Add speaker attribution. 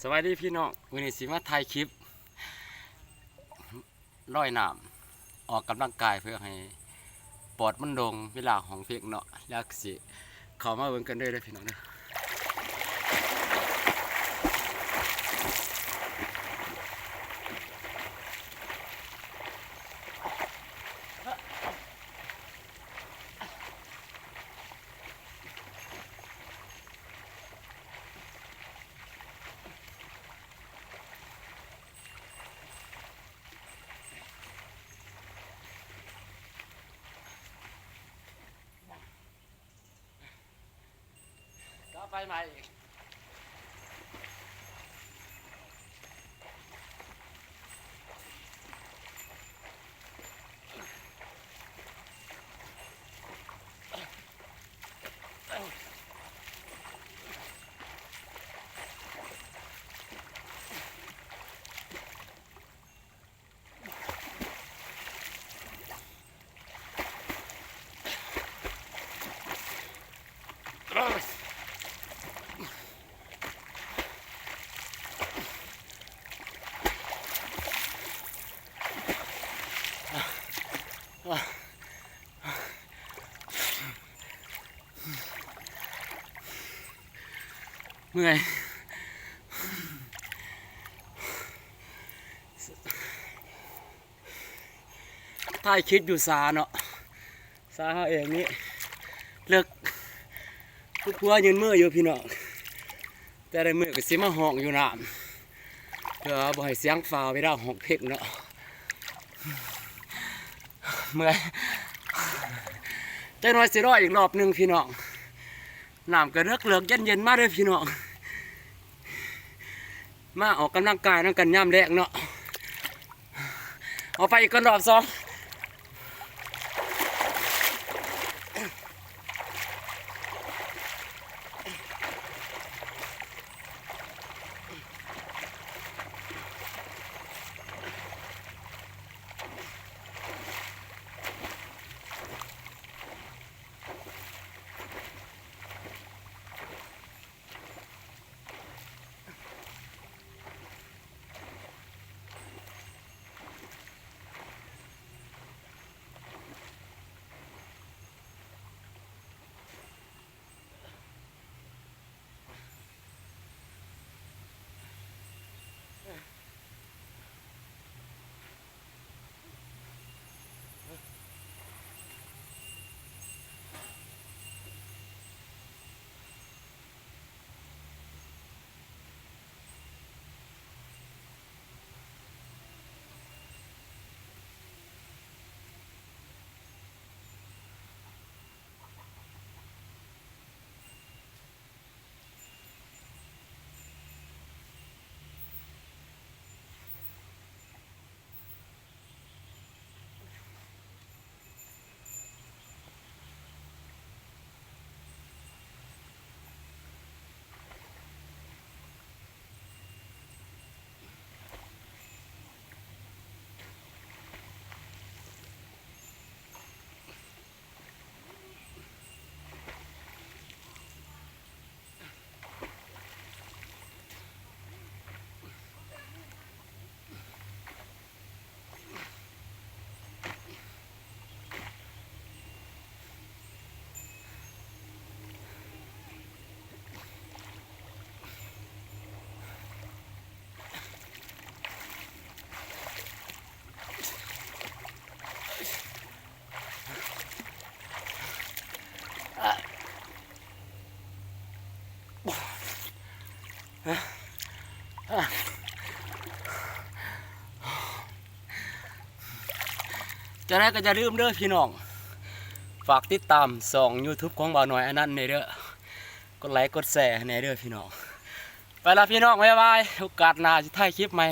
Speaker 1: สวัสดีพี่น้องวันนี้สิมาถ่ายคลิปร้อยน้ำออกกำลังกายเพื่อให้ปอดมันโด่งเวลาของเพลงเนาะแล้วสิเข้ามาเบิ่งกันเลยพี่น้องนะก็ไปใหม่อีกเมื่อยถ่ายคลิปอยู่ซาเนาะซาเองนี่เลิกทุกพัวยืนมืออยู่พี่น้องแต่ได้มือก็สิมาห้องอยู่น้ำเพื่อบ่ให้เสียงฟ้าไปได้ห้องเพลงเนาะเมื่อยใจน้อยสิรออีกรอบหนึ่งพี่น้องน้ำก็เลือกเย็นๆมาเลยพี่น้องมาออกกำลังกายนั่งกันย่ำแรกเนาะเอาไปอีกกันรอบสองจะได้ก็จะลืมเด้อพี่น้องฝากติดตามส่อง YouTube ของบ่าวน้อยอันนั้นในเด้อกดไลค์กดแชร์ในเด้อพี่น้องไปละพี่น้องบ๊ายบายโอกาสหน้าจะถ่ายคลิปใหม่